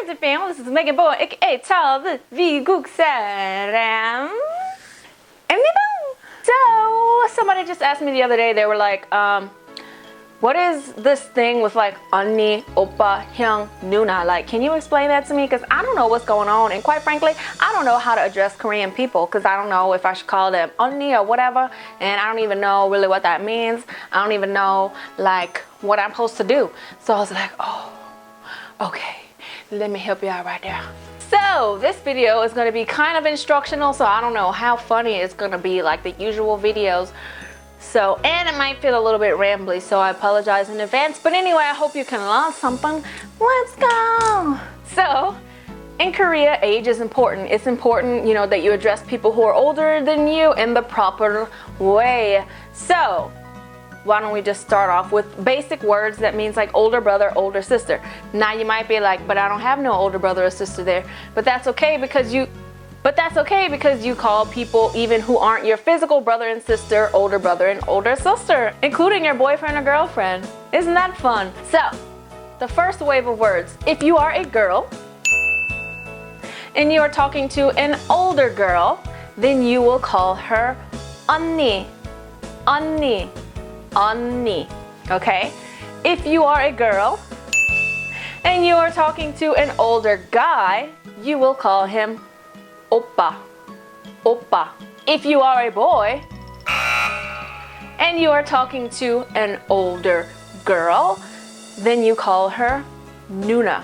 편집병. This is Megan Bowen, aka 차브 미국 사람. So somebody just asked me the other day, they were like, what is this thing with like 언니, 오빠, 형, 누나? Like, can you explain that to me? Because I don't know what's going on, and quite frankly, I don't know how to address Korean people, because I don't know if I should call them 언니 or whatever, and I don't even know really what that means. I don't even know like what I'm supposed to do. So I was like, oh, okay, let me help you out right there. So this video is going to be kind of instructional, so I don't know how funny it's going to be like the usual videos. So, and it might feel a little bit rambly, so I apologize in advance. But anyway, I hope you can learn something. Let's go! So, in Korea, age is important. It's important, you know, that you address people who are older than you in the proper way. So, why don't we just start off with basic words that means like older brother, older sister. Now you might be like, but I don't have no older brother or sister there. But that's okay because you call people even who aren't your physical brother and sister, older brother and older sister, including your boyfriend or girlfriend. Isn't that fun? So, the first wave of words. If you are a girl and you are talking to an older girl, then you will call her 언니, 언니, 언니, okay? If you are a girl and you are talking to an older guy, you will call him oppa, oppa. If you are a boy and you are talking to an older girl, then you call her 누나,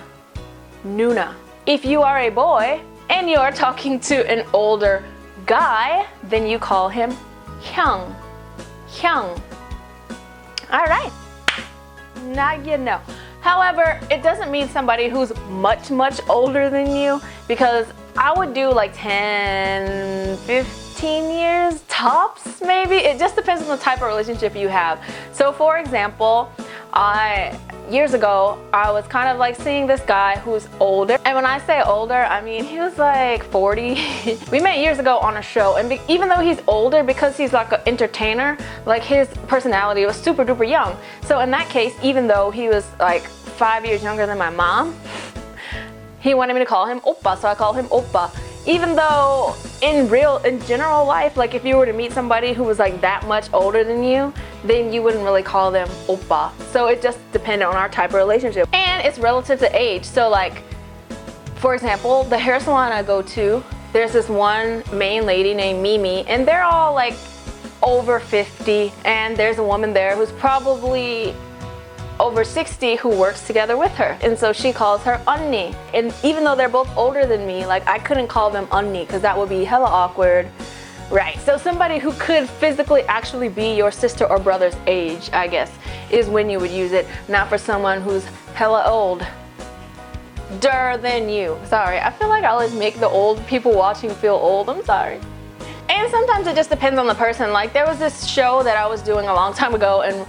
누나. If you are a boy and you are talking to an older guy, then you call him 형, 형. All right, now you know. However, it doesn't mean somebody who's much older than you, because I would do like 10, 15 years tops maybe. It just depends on the type of relationship you have. So for example, years ago, I was kind of like seeing this guy who's older. And when I say older, I mean he was like 40. We met years ago on a show, and even though he's older, because he's like an entertainer, like his personality was super duper young. So in that case, even though he was like 5 years younger than my mom, he wanted me to call him oppa, so I call him oppa. Even though in general life, like if you were to meet somebody who was like that much older than you, then you wouldn't really call them oppa. So it just depended on our type of relationship. And it's relative to age. So like, for example, the hair salon I go to, there's this one main lady named Mimi, and they're all like over 50, and there's a woman there who's probably over 60 who works together with her, and so she calls her 언니. And even though they're both older than me, like I couldn't call them 언니 because that would be hella awkward, right? So somebody who could physically actually be your sister or brother's age, I guess, is when you would use it, not for someone who's hella old than you. Sorry, I feel like I always make the old people watching feel old. I'm sorry. And sometimes it just depends on the person. Like there was this show that I was doing a long time ago, and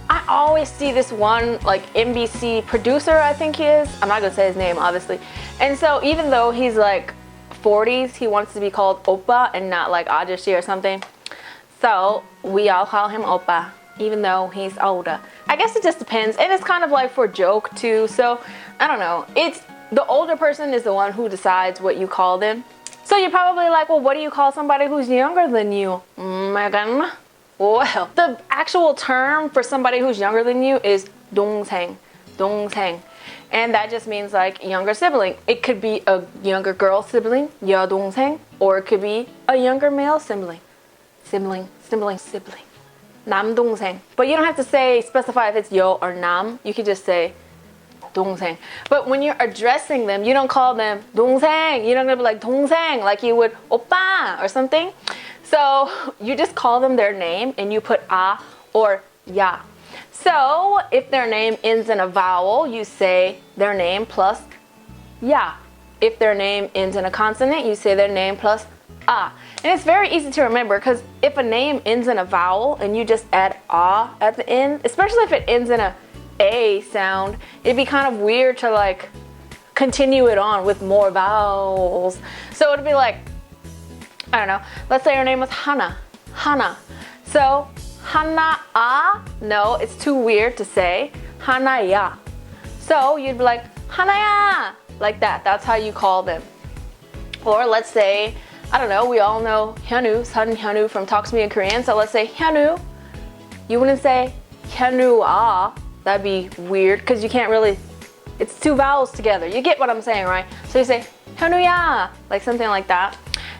I always see this one like NBC producer, I think he is. I'm not gonna say his name, obviously. And so even though he's like 40s, he wants to be called oppa and not like ajashi or something. So we all call him oppa, even though he's older. I guess it just depends, and it's kind of like for joke too. So I don't know. It's the older person is the one who decides what you call them. So you're probably like, well, what do you call somebody who's younger than you, Megan? Well, the actual term for somebody who's younger than you is 동생, 동생. And that just means like younger sibling. It could be a younger girl sibling, 여동생, or it could be a younger male sibling, sibling. 남동생. But you don't have to specify if it's 여 or 남. You could just say 동생. But when you're addressing them, you don't call them 동생. You don't be like 동생 like you would 오빠 or something. So you just call them their name and you put a or ya. So if their name ends in a vowel, you say their name plus ya. If their name ends in a consonant, you say their name plus a. And it's very easy to remember, because if a name ends in a vowel and you just add a at the end, especially if it ends in a sound, it'd be kind of weird to like continue it on with more vowels. So it'd be like, I don't know, let's say her name was Hana, Hana. So Hana-a, no, it's too weird to say. Hana-ya. So you'd be like, Hana-ya, like that. That's how you call them. Or let's say, I don't know, we all know Hyunwoo, Sun Hyunwoo from Talk to Me in Korean. So let's say Hyunwoo. You wouldn't say Hyunwoo. That'd be weird because you can't really, it's two vowels together. You get what I'm saying, right? So you say Hyunwoo, like something like that.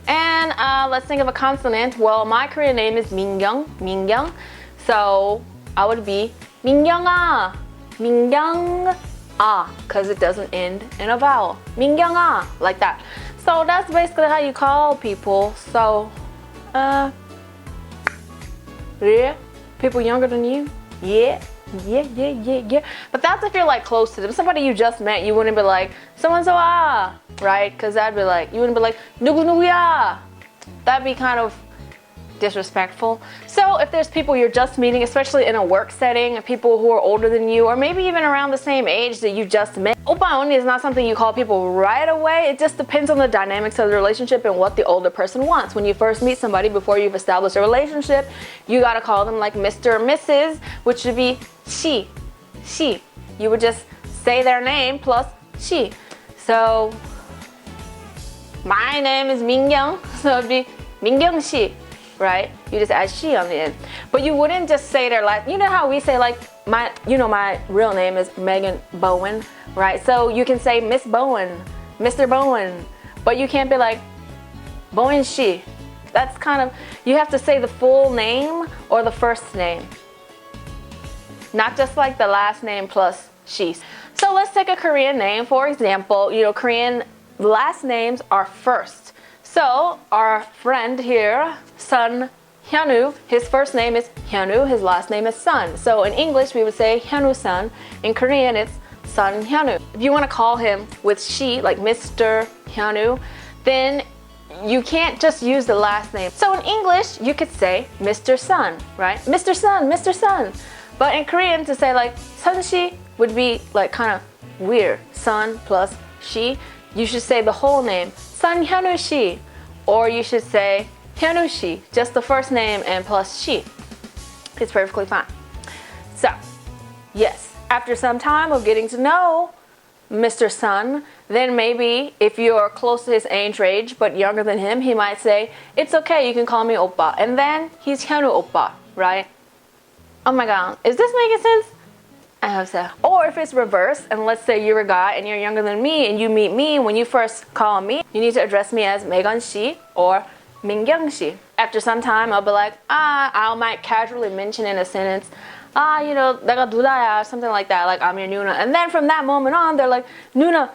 And let's think of a consonant. Well, my Korean name is Mingyung. So I would be Mingyung-ah, because it doesn't end in a vowel. Mingyung-ah, like that. So that's basically how you call people. So, yeah, people younger than you, yeah. But that's if you're like close to them. Somebody you just met, you wouldn't be like so-and-so right? Because that'd be like, you wouldn't be like nugu-nugu-ya. That'd be kind of disrespectful. So if there's people you're just meeting, especially in a work setting, people who are older than you, or maybe even around the same age that you just met, oppa only is not something you call people right away. It just depends on the dynamics of the relationship and what the older person wants. When you first meet somebody, before you've established a relationship, you gotta call them like Mr. or Mrs., which should be she. You would just say their name plus she. So my name is Mingyung, so it'd be Mingyung she. Right? You just add she on the end. But you wouldn't just say their last, you know how we say like, my real name is Megan Bowen, right? So you can say Miss Bowen, Mr. Bowen, but you can't be like Bowen she. That's kind of, you have to say the full name or the first name. Not just like the last name plus she. So let's take a Korean name, for example. Korean last names are first. So our friend here, Sun Hyunwoo, his first name is Hyunwoo, his last name is Sun. So in English we would say Hyunwoo-san. In Korean it's Sun Hyunwoo. If you want to call him with she, like Mr. Hyunwoo, then you can't just use the last name. So in English you could say Mr. Sun, right? Mr. Sun, Mr. Sun. But in Korean to say like Sun-shi would be like kind of weird. Sun plus she. You should say the whole name, Sun Hyunwoo-shi. Or you should say Hyunwoo-shi, just the first name and plus she. It's perfectly fine. So, yes, after some time of getting to know Mr. Sun, then maybe if you're close to his age range but younger than him, he might say, it's okay, you can call me oppa. And then he's Hyunwoo oppa, right? Oh my god, is this making sense? I hope so. Or if it's reversed, and let's say you're a guy and you're younger than me and you meet me, when you first call me, you need to address me as Megan-shi or Mingyung-shi. After some time, I'll be like, I might casually mention in a sentence, 내가 누나야, something like that, like I'm your Nuna. And then from that moment on, they're like, Nuna.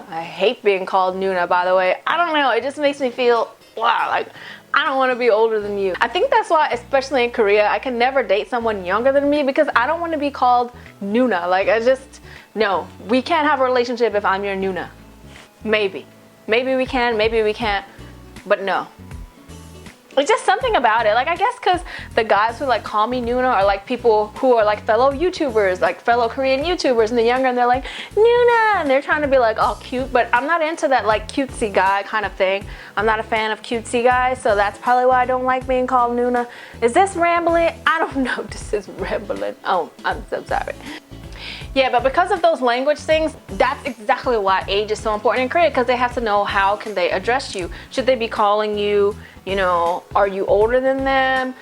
I hate being called Nuna, by the way. I don't know, it just makes me feel, wow, like, I don't want to be older than you. I think that's why, especially in Korea, I can never date someone younger than me because I don't want to be called Nuna. Like, no, we can't have a relationship if I'm your Nuna. Maybe we can, maybe we can't, but no. It's just something about it. Like, I guess because the guys who like call me Nuna are like people who are like fellow YouTubers, like fellow Korean YouTubers, and they're younger and they're like Nuna, and they're trying to be like all cute, but I'm not into that like cutesy guy kind of thing. I'm not a fan of cutesy guys, so that's probably why I don't like being called Nuna. Is this rambling? I don't know. This is rambling. Oh, I'm so sorry. Yeah, but because of those language things, that's exactly why age is so important in Korea, because they have to know how can they address you. Should they be calling you, are you older than them?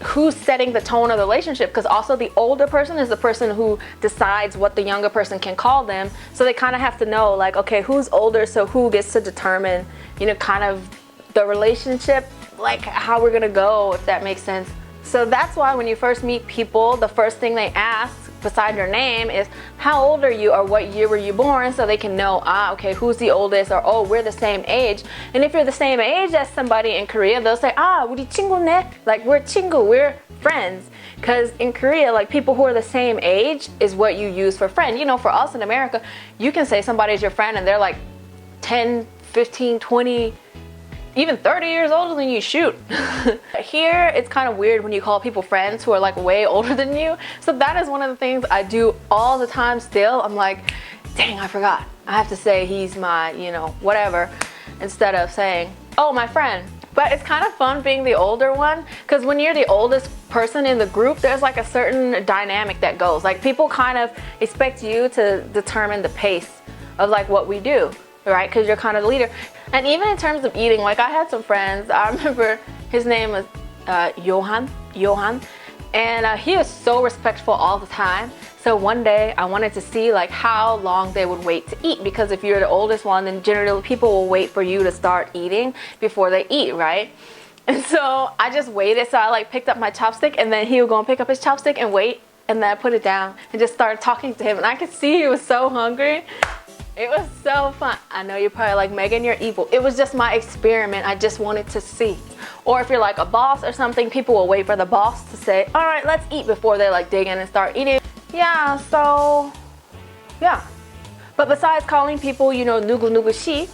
Who's setting the tone of the relationship? Because also the older person is the person who decides what the younger person can call them. So they kind of have to know, like, okay, who's older, so who gets to determine, kind of the relationship, like how we're gonna go, if that makes sense. So that's why when you first meet people, the first thing they ask beside your name is how old are you or what year were you born, so they can know, okay, who's the oldest, or oh, we're the same age. And if you're the same age as somebody in Korea, they'll say, 우리 친구네, like we're 친구, we're friends. Because in Korea, like people who are the same age is what you use for friend. For us in America, you can say somebody's your friend and they're like 10, 15, 20, even 30 years older than you. Shoot. Here it's kind of weird when you call people friends who are like way older than you. So that is one of the things I do all the time still. I'm like, dang, I forgot. I have to say he's my, whatever, instead of saying, oh, my friend. But it's kind of fun being the older one, because when you're the oldest person in the group, there's like a certain dynamic that goes. Like people kind of expect you to determine the pace of like what we do, right? Because you're kind of the leader. And even in terms of eating, like I had some friends, I remember his name was Johan, and he was so respectful all the time. So one day I wanted to see like how long they would wait to eat, because if you're the oldest one, then generally people will wait for you to start eating before they eat, right? And so I just waited. So I like picked up my chopstick, and then he would go and pick up his chopstick and wait, and then I put it down and just started talking to him, and I could see he was so hungry. It was so fun. I know you're probably like, Megan, you're evil. It was just my experiment. I just wanted to see. Or if you're like a boss or something, people will wait for the boss to say, all right, let's eat, before they like dig in and start eating. Yeah, so yeah. But besides calling people, you know, nugu nugu shi,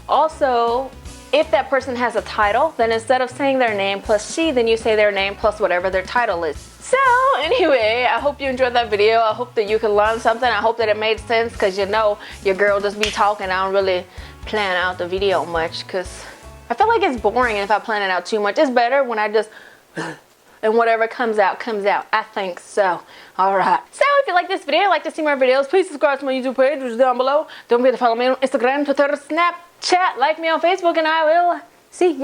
also, if that person has a title, then instead of saying their name plus she, then you say their name plus whatever their title is. So anyway, I hope you enjoyed that video. I hope that you could learn something. I hope that it made sense, because you know your girl just be talking. I don't really plan out the video much, because I feel like it's boring if I plan it out too much. It's better when I just and whatever comes out, comes out. I think so. Alright. So if you like this video, like to see more videos, please subscribe to my YouTube page, which is down below. Don't forget to follow me on Instagram, Twitter, Snapchat, like me on Facebook, and I will see you.